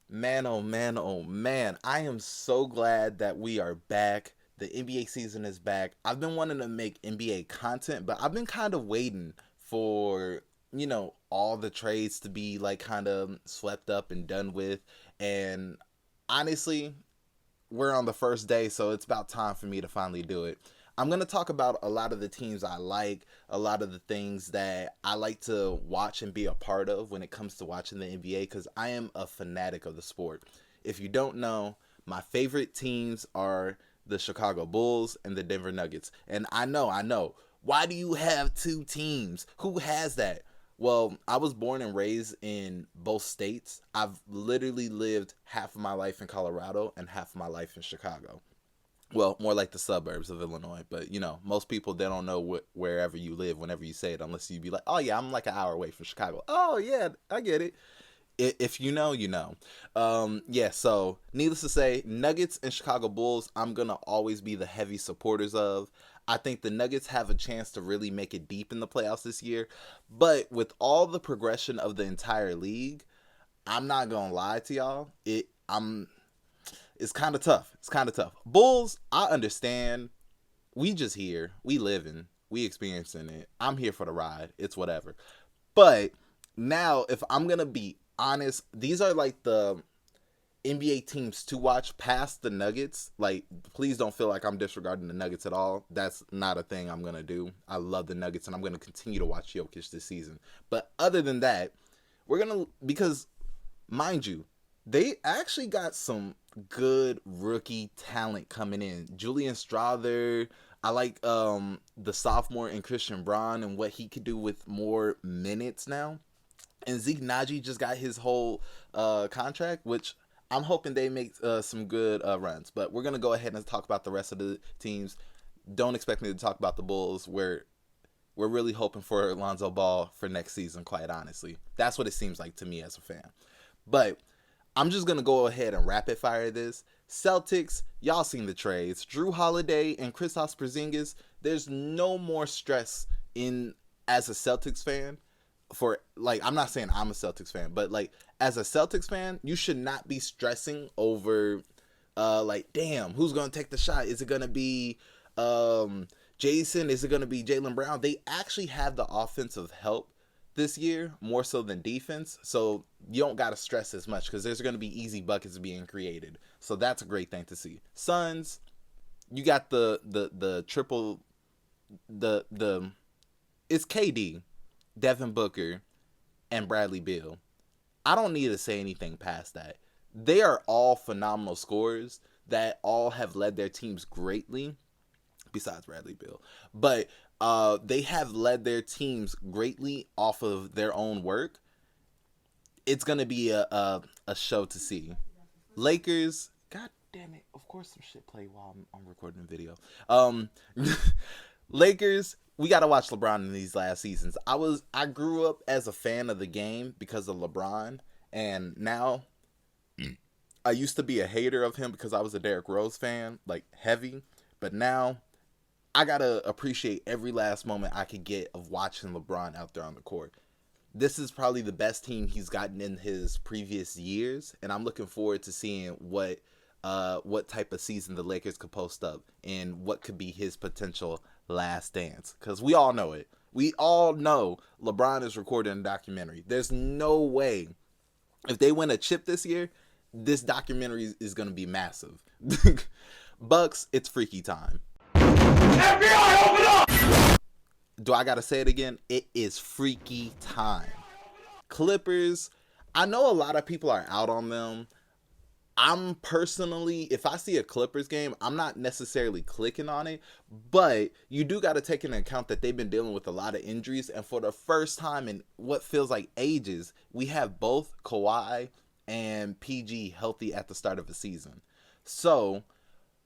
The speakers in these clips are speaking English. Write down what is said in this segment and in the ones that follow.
Man, oh man, oh man. I am so glad that we are back. The NBA season is back. I've been wanting to make NBA content, but I've been kind of waiting for, all the trades to be like kind of swept up and done with. And honestly, we're on the first day, so it's about time for me to finally do it. I'm going to talk about a lot of the teams I like, a lot of the things that I like to watch and be a part of when it comes to watching the NBA because I am a fanatic of the sport. If you don't know, my favorite teams are the Chicago Bulls and the Denver Nuggets. And I know. Why do you have two teams? Who has that? Well, I was born and raised in both states. I've literally lived half of my life in Colorado and half of my life in Chicago. Well, more like the suburbs of Illinois, but most people they don't know wherever you live whenever you say it, unless you be like, "Oh yeah, I'm like an hour away from Chicago." Oh yeah, I get it. If you know, you know. Yeah. So, needless to say, Nuggets and Chicago Bulls, I'm gonna always be the heavy supporters of. I think the Nuggets have a chance to really make it deep in the playoffs this year, but with all the progression of the entire league, I'm not gonna lie to y'all. It's kind of tough. It's kind of tough. Bulls, I understand. We just here. We living. We experiencing it. I'm here for the ride. It's whatever. But now, if I'm gonna be honest, these are like the NBA teams to watch past the Nuggets. Like, please don't feel like I'm disregarding the Nuggets at all. That's not a thing I'm gonna do. I love the Nuggets, and I'm gonna continue to watch Jokic this season. But other than that, because mind you, they actually got some good rookie talent coming in. Julian Strawther. I like the sophomore and Christian Braun and what he could do with more minutes now. And Zeke Naji just got his whole contract, which I'm hoping they make some good runs. But we're gonna go ahead and talk about the rest of the teams. Don't expect me to talk about the Bulls. We're really hoping for Lonzo Ball for next season. Quite honestly, that's what it seems like to me as a fan. But I'm just going to go ahead and rapid fire this. Celtics, y'all seen the trades. Drew Holiday and Kristaps Porzingis. There's no more stress in as a Celtics fan for I'm not saying I'm a Celtics fan, but as a Celtics fan, you should not be stressing over damn, who's going to take the shot? Is it going to be Jason? Is it going to be Jaylen Brown? They actually have the offensive help this year more so than defense, so you don't got to stress as much because there's going to be easy buckets being created, so that's a great thing to see. Suns, you got the triple, the it's KD, Devin Booker, and Bradley Beal. I don't need to say anything past that. They are all phenomenal scorers that all have led their teams greatly, besides Bradley Beal, but they have led their teams greatly off of their own work. It's gonna be a show to see. Lakers, god damn it! Of course, some shit play while I'm recording the video. Lakers, we gotta watch LeBron in these last seasons. I grew up as a fan of the game because of LeBron, and now I used to be a hater of him because I was a Derrick Rose fan, like heavy, but now I gotta appreciate every last moment I could get of watching LeBron out there on the court. This is probably the best team he's gotten in his previous years, and I'm looking forward to seeing what type of season the Lakers could post up and what could be his potential last dance. Because we all know it. We all know LeBron is recording a documentary. There's no way if they win a chip this year, this documentary is going to be massive. Bucks, it's freaky time. FBI, open up! Do I gotta say it again? It is freaky time. Clippers, I know a lot of people are out on them. I'm personally, if I see a Clippers game, I'm not necessarily clicking on it, but you do got to take into account that they've been dealing with a lot of injuries, and for the first time in what feels like ages, we have both Kawhi and PG healthy at the start of the season. So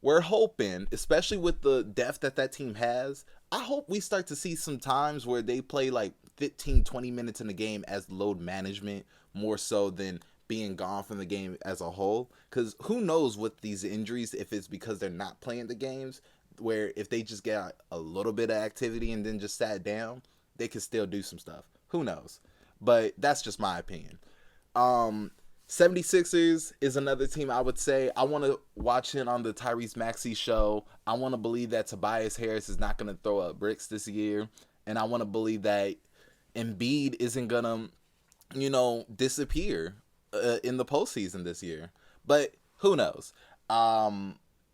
we're hoping, especially with the depth that team has, I hope we start to see some times where they play like 15, 20 minutes in the game as load management more so than being gone from the game as a whole. Because who knows with these injuries, if it's because they're not playing the games, where if they just get a little bit of activity and then just sat down, they could still do some stuff. Who knows? But that's just my opinion. 76ers is another team I would say I want to watch it on the Tyrese Maxey show. I want to believe that Tobias Harris is not going to throw up bricks this year. And I want to believe that Embiid isn't going to, disappear in the postseason this year. But who knows?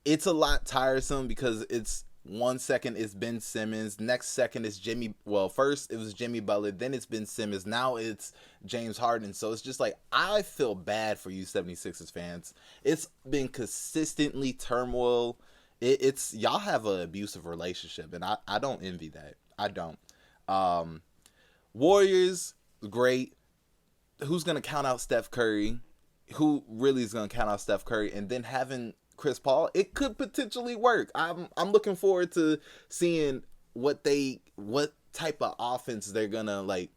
It's a lot tiresome because it's 1 second it's Ben Simmons, next second it's Jimmy. Well, first it was Jimmy Butler, then it's Ben Simmons, now it's James Harden. So it's just like I feel bad for you 76ers fans. It's been consistently turmoil. It's y'all have an abusive relationship, and I don't envy that. I don't. Warriors, great. Who's gonna count out Steph Curry? Who really is gonna count out Steph Curry? And then having Chris Paul, it could potentially work. I'm looking forward to seeing what type of offense they're gonna like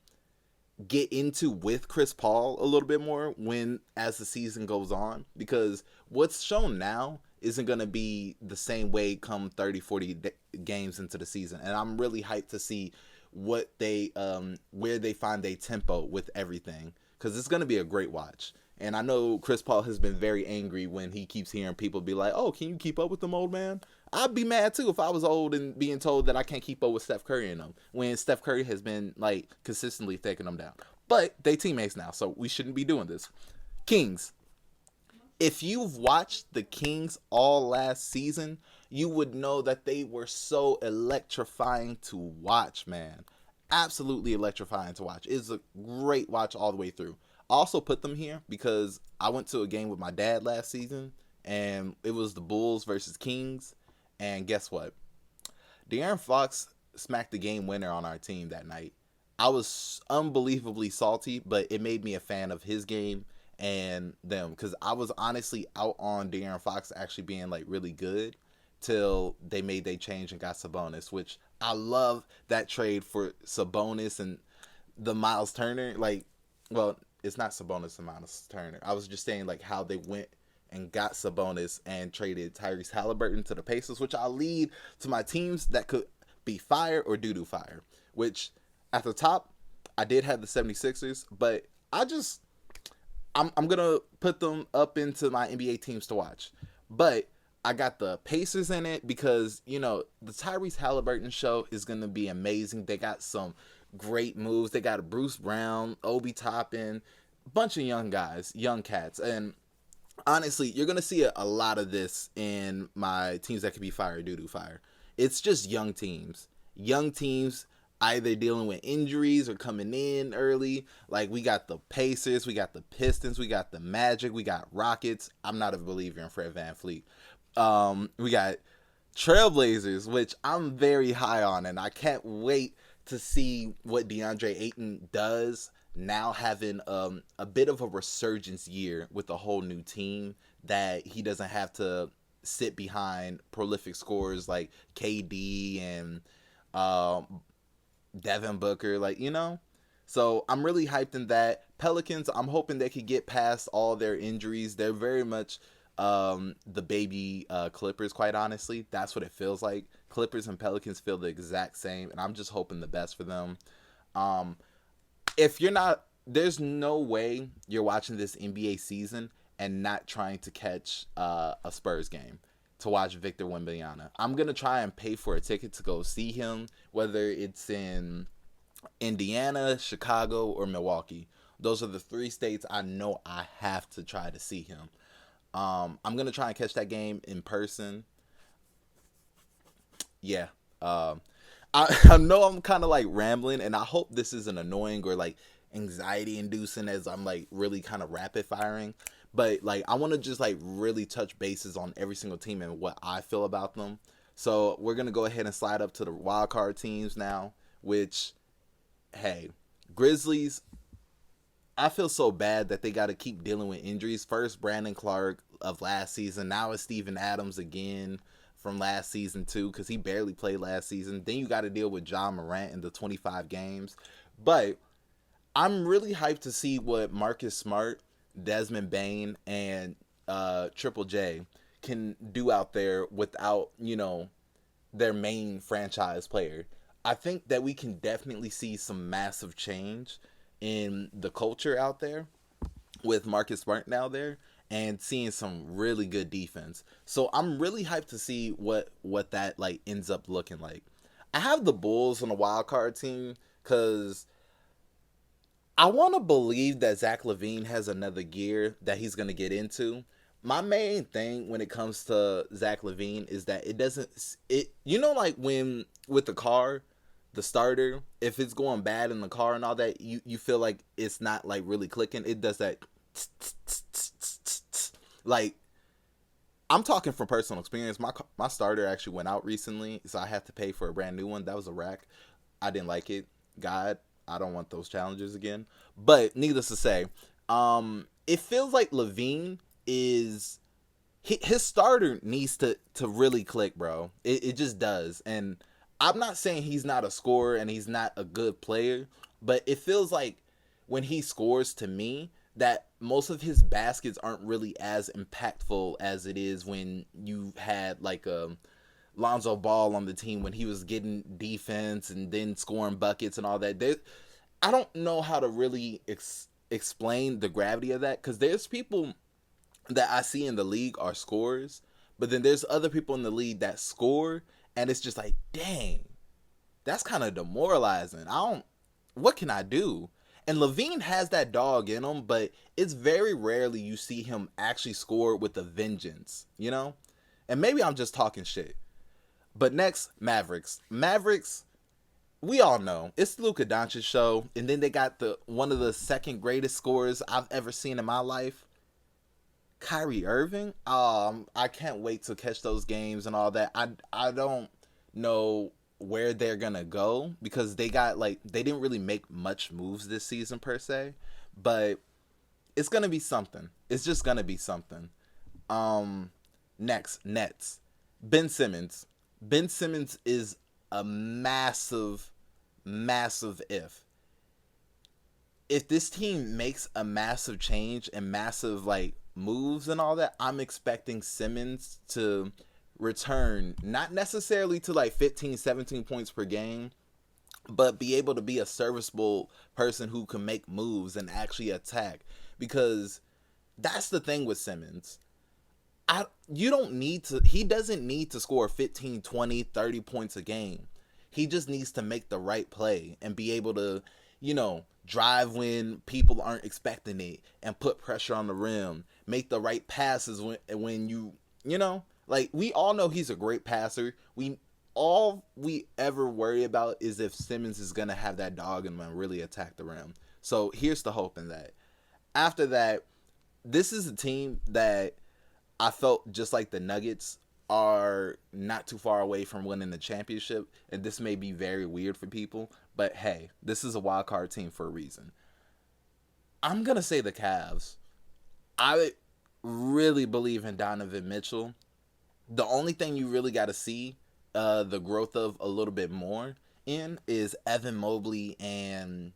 get into with Chris Paul a little bit more when as the season goes on, because what's shown now isn't going to be the same way come 30-40 games into the season. And I'm really hyped to see what they where they find their tempo with everything, because it's going to be a great watch. And I know Chris Paul has been very angry when he keeps hearing people be like, oh, can you keep up with them, old man? I'd be mad too if I was old and being told that I can't keep up with Steph Curry and them, when Steph Curry has been like consistently taking them down. But they teammates now, so we shouldn't be doing this. Kings. If you've watched the Kings all last season, you would know that they were so electrifying to watch, man. Absolutely electrifying to watch. It's a great watch all the way through. I also put them here because I went to a game with my dad last season, and it was the Bulls versus Kings. And guess what? De'Aaron Fox smacked the game winner on our team that night. I was unbelievably salty, but it made me a fan of his game and them, because I was honestly out on De'Aaron Fox actually being like really good till they made their change and got Sabonis, which I love that trade for Sabonis and the Miles Turner. Like, well, it's not Sabonis and Miles Turner. I was just saying like how they went and got Sabonis and traded Tyrese Halliburton to the Pacers, which I'll lead to my teams that could be fire or doo-doo fire, which at the top, I did have the 76ers, but I'm going to put them up into my NBA teams to watch. But I got the Pacers in it because, the Tyrese Halliburton show is going to be amazing. They got some great moves. They got Bruce Brown, Obi Toppin, a bunch of young guys, young cats. And honestly, you're going to see a lot of this in my teams that could be fire, doo-doo fire. It's just young teams. Young teams either dealing with injuries or coming in early. Like, we got the Pacers, we got the Pistons, we got the Magic, we got Rockets. I'm not a believer in Fred VanVleet. We got Trailblazers, which I'm very high on, and I can't wait to see what DeAndre Ayton does now, having a bit of a resurgence year with a whole new team, that he doesn't have to sit behind prolific scorers like KD and Devin Booker, So I'm really hyped in that. Pelicans, I'm hoping they could get past all their injuries. They're very much the baby Clippers, quite honestly. That's what it feels like. Clippers and Pelicans feel the exact same, and I'm just hoping the best for them. If you're not, there's no way you're watching this NBA season and not trying to catch a Spurs game to watch Victor Wembanyama. I'm going to try and pay for a ticket to go see him, whether it's in Indiana, Chicago, or Milwaukee. Those are the 3 states I know I have to try to see him. I'm going to try and catch that game in person. Yeah. I know I'm kind of like rambling, and I hope this isn't annoying or like anxiety inducing as I'm like really kind of rapid firing. But like, I want to just like really touch bases on every single team and what I feel about them. So we're going to go ahead and slide up to the wild card teams now, which, hey, Grizzlies, I feel so bad that they got to keep dealing with injuries. First, Brandon Clark of last season. Now it's Steven Adams again from last season too, because he barely played last season. Then you got to deal with John Morant in the 25 games. But I'm really hyped to see what Marcus Smart, Desmond Bane, and Triple J can do out there without, their main franchise player. I think that we can definitely see some massive change in the culture out there with Marcus Smart now there and seeing some really good defense. So I'm really hyped to see what that like ends up looking like. I have the Bulls on the wild card team because I want to believe that Zach LaVine has another gear that he's going to get into. My main thing when it comes to Zach LaVine is that it doesn't it you know like when with the car, the starter, if it's going bad in the car and all that, you feel like it's not like really clicking. It does that like I'm talking from personal experience. My starter actually went out recently, so I had to pay for a brand new one. That was a rack. I didn't like it. God, I don't want those challenges again. But needless to say, it feels like Levine is his starter needs to really click, bro. It just does. And I'm not saying he's not a scorer and he's not a good player, but it feels like when he scores to me that most of his baskets aren't really as impactful as it is when you had like a Lonzo Ball on the team when he was getting defense and then scoring buckets and all that. I don't know how to really explain the gravity of that because there's people that I see in the league are scorers, but then there's other people in the league that score, and it's just like, dang, that's kind of demoralizing. What can I do? And Levine has that dog in him, but it's very rarely you see him actually score with a vengeance, you know? And maybe I'm just talking shit. But next, Mavericks. Mavericks, we all know it's the Luka Doncic show, and then they got the one of the second greatest scorers I've ever seen in my life, Kyrie Irving. I can't wait to catch those games and all that. I don't know where they're gonna go because they didn't really make much moves this season per se, but it's gonna be something. It's just gonna be something. Next, Nets. Ben Simmons. Ben Simmons is a massive, massive if. If this team makes a massive change and massive like moves and all that, I'm expecting Simmons to return not necessarily to like 15, 17 points per game, but be able to be a serviceable person who can make moves and actually attack. Because that's the thing with Simmons. He doesn't need to score 15, 20, 30 points a game. He just needs to make the right play and be able to, drive when people aren't expecting it and put pressure on the rim, make the right passes when like we all know he's a great passer. All we ever worry about is if Simmons is going to have that dog in him and really attack the rim. So here's the hope in that. After that, this is a team that I felt just like the Nuggets are not too far away from winning the championship, and this may be very weird for people, but hey, this is a wild card team for a reason. I'm gonna say the Cavs. I really believe in Donovan Mitchell. The only thing you really got to see the growth of a little bit more in is Evan Mobley and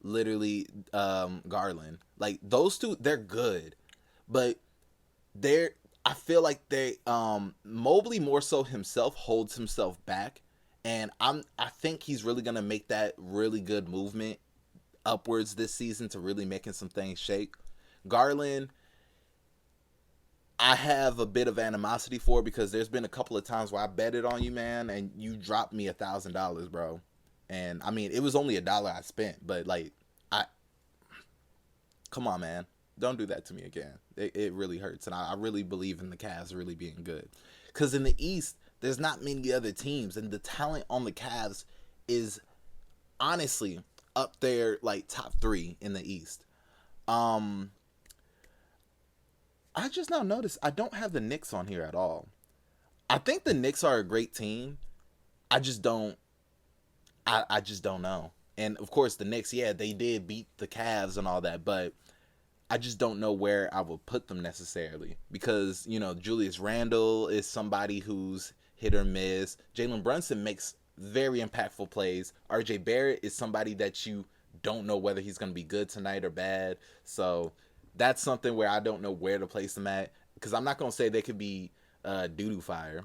literally Garland. Like those two, they're good, but I feel like Mobley more so himself holds himself back, and I think he's really gonna make that really good movement upwards this season to really making some things shake. Garland, I have a bit of animosity for because there's been a couple of times where I betted on you, man, and you dropped me $1,000, bro. And I mean, it was only $1 I spent, but like, come on, man. Don't do that to me again. It really hurts. And I really believe in the Cavs really being good. Because in the East, there's not many other teams. And the talent on the Cavs is honestly up there, like top 3 in the East. I just now noticed I don't have the Knicks on here at all. I think the Knicks are a great team. I just don't know. And of course the Knicks, yeah, they did beat the Cavs and all that, but I just don't know where I would put them necessarily because, Julius Randle is somebody who's hit or miss. Jalen Brunson makes very impactful plays. RJ Barrett is somebody that you don't know whether he's going to be good tonight or bad. So that's something where I don't know where to place them at because I'm not going to say they could be doo-doo fire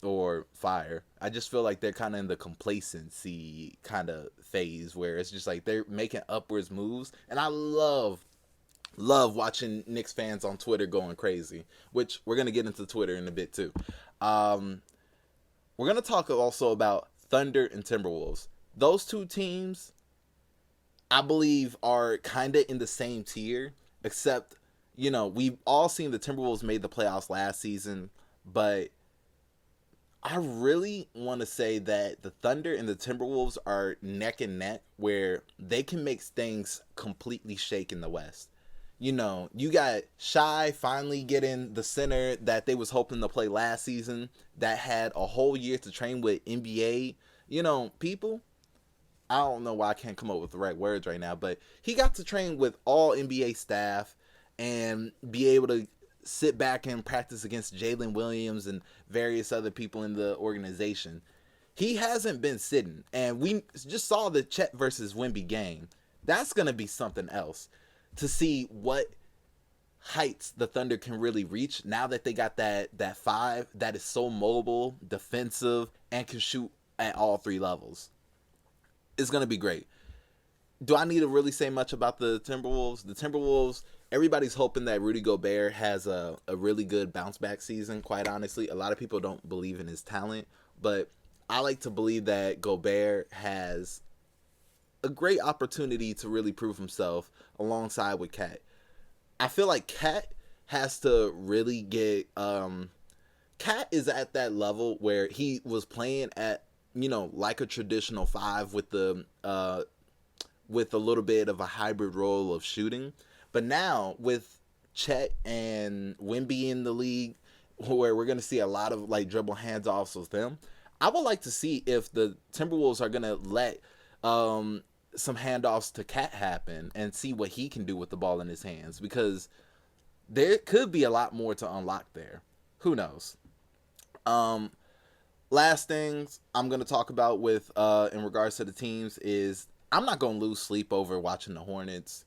or fire. I just feel like they're kind of in the complacency kind of phase where it's just like they're making upwards moves. And I love love watching Knicks fans on Twitter going crazy, which we're gonna get into Twitter in a bit too. Um, we're gonna talk also about Thunder and Timberwolves. Those two teams, I believe, are kind of in the same tier, except we've all seen the Timberwolves made the playoffs last season, but I really want to say that the Thunder and the Timberwolves are neck and neck, where they can make things completely shake in the West. You got Shy finally getting the center that they was hoping to play last season, that had a whole year to train with NBA, people. I don't know why I can't come up with the right words right now, but he got to train with all NBA staff and be able to sit back and practice against Jalen Williams and various other people in the organization. He hasn't been sitting, and we just saw the Chet versus Wemby game. That's going to be something else to see what heights the Thunder can really reach now that they got that five that is so mobile, defensive, and can shoot at all three levels. It's going to be great. Do I need to really say much about the Timberwolves? The Timberwolves, everybody's hoping that Rudy Gobert has a really good bounce back season, quite honestly. A lot of people don't believe in his talent, but I like to believe that Gobert has a great opportunity to really prove himself alongside with Cat. I feel like Cat has to really get Cat is at that level where he was playing at like a traditional five with a little bit of a hybrid role of shooting. But now with Chet and Wemby in the league, where we're going to see a lot of like dribble handoffs with them, I would like to see if the Timberwolves are going to let some handoffs to Cat happen and see what he can do with the ball in his hands, because there could be a lot more to unlock there. Who knows? Last things I'm going to talk about with in regards to the teams is I'm not going to lose sleep over watching the Hornets.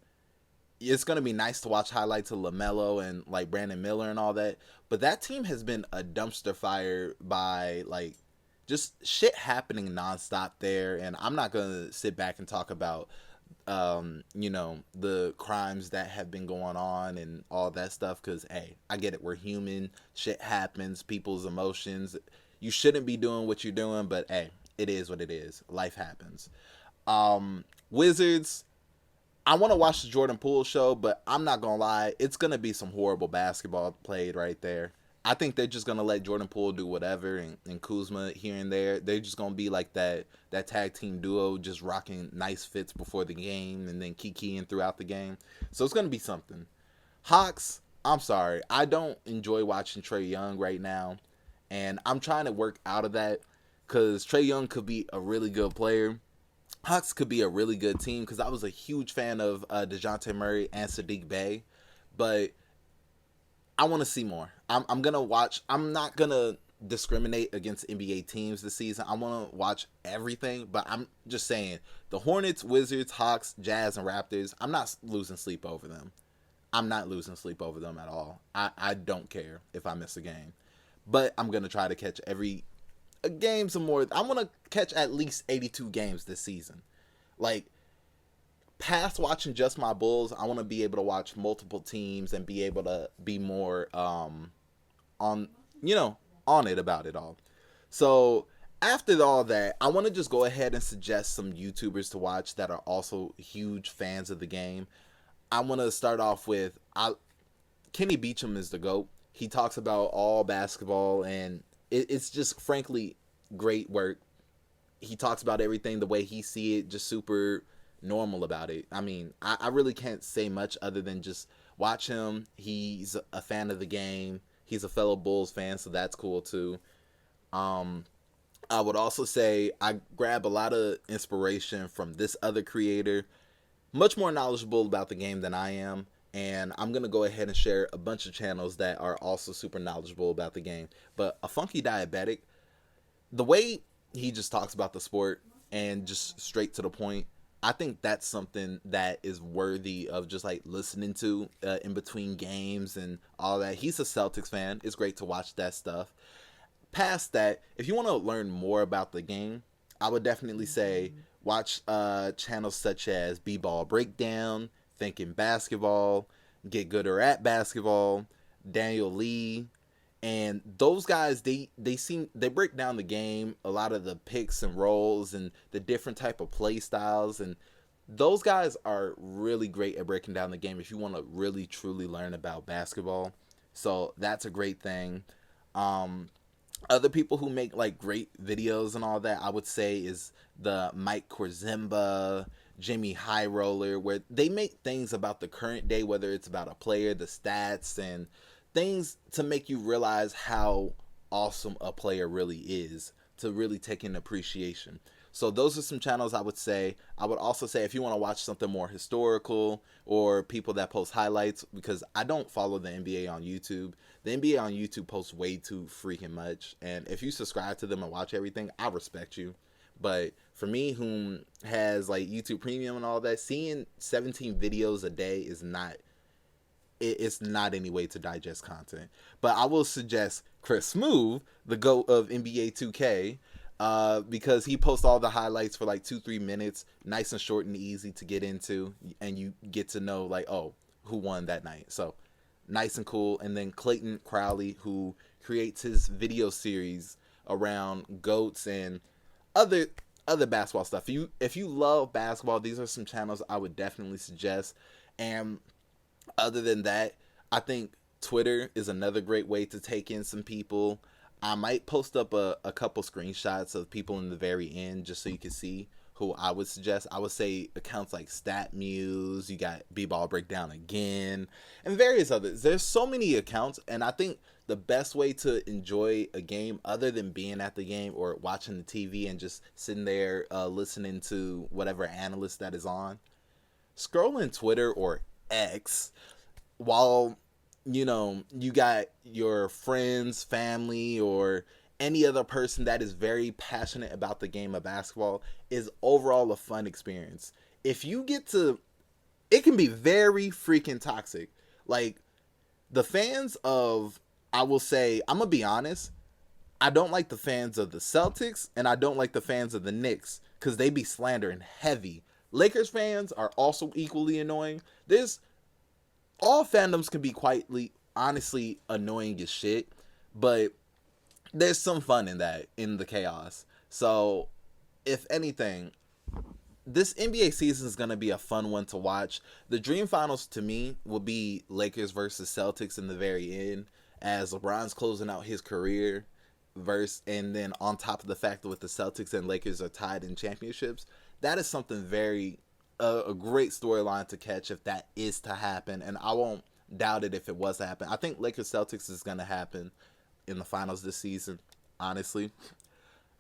It's going to be nice to watch highlights of LaMelo and like Brandon Miller and all that, but that team has been a dumpster fire by like just shit happening nonstop there, and I'm not going to sit back and talk about the crimes that have been going on and all that stuff, because hey, I get it, we're human, shit happens, people's emotions, you shouldn't be doing what you're doing, but hey, it is what it is, life happens. Wizards, I want to watch the Jordan Poole show, but I'm not gonna lie, it's gonna be some horrible basketball played right there. I think they're just gonna let Jordan Poole do whatever, and Kuzma here and there. They're just gonna be like that tag team duo, just rocking nice fits before the game and then kikiing throughout the game. So it's gonna be something. Hawks, I'm sorry, I don't enjoy watching Trae Young right now, and I'm trying to work out of that, because Trae Young could be a really good player. Hawks could be a really good team, because I was a huge fan of DeJounte Murray and Sadiq Bey, but I want to see more. I'm going to watch. I'm not going to discriminate against NBA teams this season. I want to watch everything, but I'm just saying the Hornets, Wizards, Hawks, Jazz, and Raptors, I'm not losing sleep over them. I'm not losing sleep over them at all. I don't care if I miss a game, but I'm going to try to catch every game some more. I want to catch at least 82 games this season. Like, past watching just my Bulls, I want to be able to watch multiple teams and be able to be more on it about it all. So after all that, I want to just go ahead and suggest some YouTubers to watch that are also huge fans of the game. I want to start off with Kenny Beecham is the GOAT. He talks about all basketball, and it's just frankly great work. He talks about everything the way he see it, just super normal about it. I mean, I really can't say much other than just watch him. He's a fan of the game. He's a fellow Bulls fan, so that's cool too. I would also say I grab a lot of inspiration from this other creator, much more knowledgeable about the game than I am, and I'm going to go ahead and share a bunch of channels that are also super knowledgeable about the game. But A Funky Diabetic, the way he just talks about the sport and just straight to the point, I think that's something that is worthy of just like listening to in between games and all that. He's a Celtics fan. It's great to watch that stuff. Past that, if you want to learn more about the game, I would definitely say watch channels such as B-Ball Breakdown, Thinking Basketball, Get Gooder at Basketball, Daniel Lee, and those guys they break down the game, a lot of the picks and rolls and the different type of play styles, and those guys are really great at breaking down the game if you want to really truly learn about basketball. So that's a great thing. um Other people who make like great videos and all that, I would say, is the Mike Korzemba, Jimmy High Roller, where they make things about the current day, whether it's about a player, the stats, and things to make you realize how awesome a player really is, to really take in appreciation. So those are some channels I would say. I would also say if you want to watch something more historical or people that post highlights, because I don't follow the NBA on YouTube. The NBA on YouTube posts way too freaking much, and if you subscribe to them and watch everything, I respect you. But for me, whom has like YouTube Premium and all that, seeing 17 videos a day is not, it's not any way to digest content. But I will suggest Chris Smooth, the GOAT of NBA 2K, because he posts all the highlights for like 2-3 minutes, nice and short and easy to get into, and you get to know like, oh, who won that night. So nice and cool. And then Clayton Crowley, who creates his video series around goats and other basketball stuff. If you love basketball, these are some channels I would definitely suggest. And other than that, I think Twitter is another great way to take in some people. I might post up a couple screenshots of people in the very end just so you can see who I would suggest. I would say accounts like StatMuse, you got B-Ball Breakdown Again, and various others. There's so many accounts, and I think the best way to enjoy a game other than being at the game or watching the TV and just sitting there listening to whatever analyst that is on, scrolling Twitter or X while you got your friends, family, or any other person that is very passionate about the game of basketball is overall a fun experience. If you get to, it can be very freaking toxic. Like the fans of, I will say, I'm gonna be honest, I don't like the fans of the Celtics and I don't like the fans of the Knicks because they be slandering heavy. Lakers fans are also equally annoying. There's all fandoms can be quietly, honestly annoying as shit, but there's some fun in that, in the chaos. So, if anything, this NBA season is going to be a fun one to watch. The dream finals to me will be Lakers versus Celtics in the very end, as LeBron's closing out his career, and then on top of the fact that with the Celtics and Lakers are tied in championships, that is something very a great storyline to catch if that is to happen, and I won't doubt it if it was to happen. I think Lakers Celtics is going to happen in the finals this season, honestly.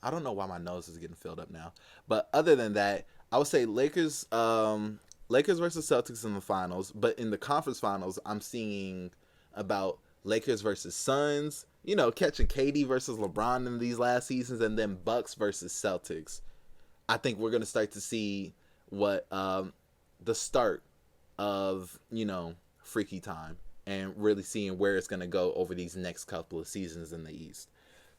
I don't know why my nose is getting filled up now. But other than that, I would say Lakers versus Celtics in the finals. But in the conference finals, I'm seeing about Lakers versus Suns, catching KD versus LeBron in these last seasons, and then Bucks versus Celtics. I think we're going to start to see what the start of, freaky time, and really seeing where it's going to go over these next couple of seasons in the East.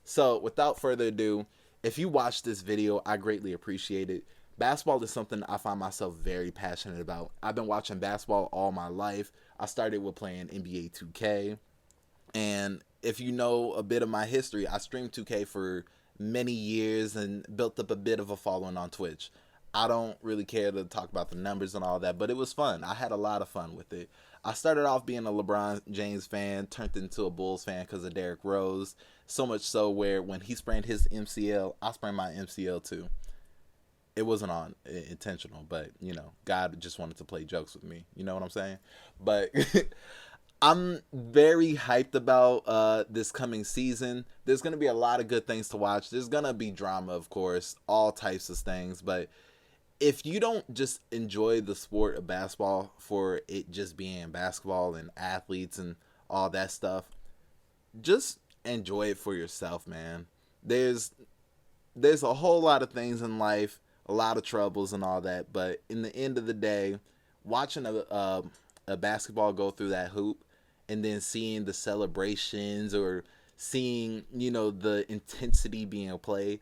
So without further ado, if you watch this video, I greatly appreciate it. Basketball is something I find myself very passionate about. I've been watching basketball all my life. I started with playing NBA 2K. And if you know a bit of my history, I streamed 2K for many years and built up a bit of a following on Twitch. I don't really care to talk about the numbers and all that, but it was fun. I had a lot of fun with it. I started off being a LeBron James fan, turned into a Bulls fan because of Derrick Rose. So much so where when he sprained his MCL, I sprained my MCL too. It wasn't on intentional, but God just wanted to play jokes with me. You know what I'm saying? But I'm very hyped about this coming season. There's going to be a lot of good things to watch. There's going to be drama, of course, all types of things. But if you don't just enjoy the sport of basketball for it just being basketball and athletes and all that stuff, just enjoy it for yourself, man. There's a whole lot of things in life, a lot of troubles and all that. But in the end of the day, watching a basketball go through that hoop and then seeing the celebrations or seeing, the intensity being played,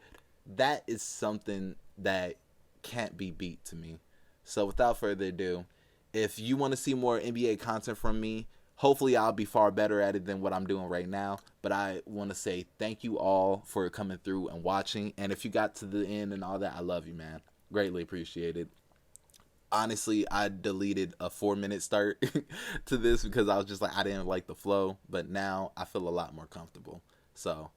that is something that can't be beat to me. So without further ado, If you want to see more NBA content from me, hopefully I'll be far better at it than what I'm doing right now. But I want to say thank you all for coming through and watching. And if you got to the end and all that, I love you, man. Greatly appreciated. Honestly, I deleted a 4 minute start to this because I was just like, I didn't like the flow. But now I feel a lot more comfortable. So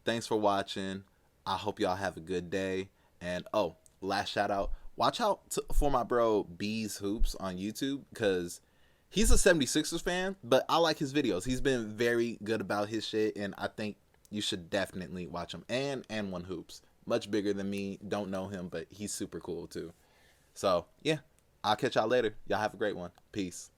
thanks for watching. I hope y'all have a good day. And oh, last shout out. Watch out for my bro Bees Hoops on YouTube because he's a 76ers fan, but I like his videos. He's been very good about his shit, and I think you should definitely watch him. And One Hoops. Much bigger than me. Don't know him, but he's super cool too. So, yeah. I'll catch y'all later. Y'all have a great one. Peace.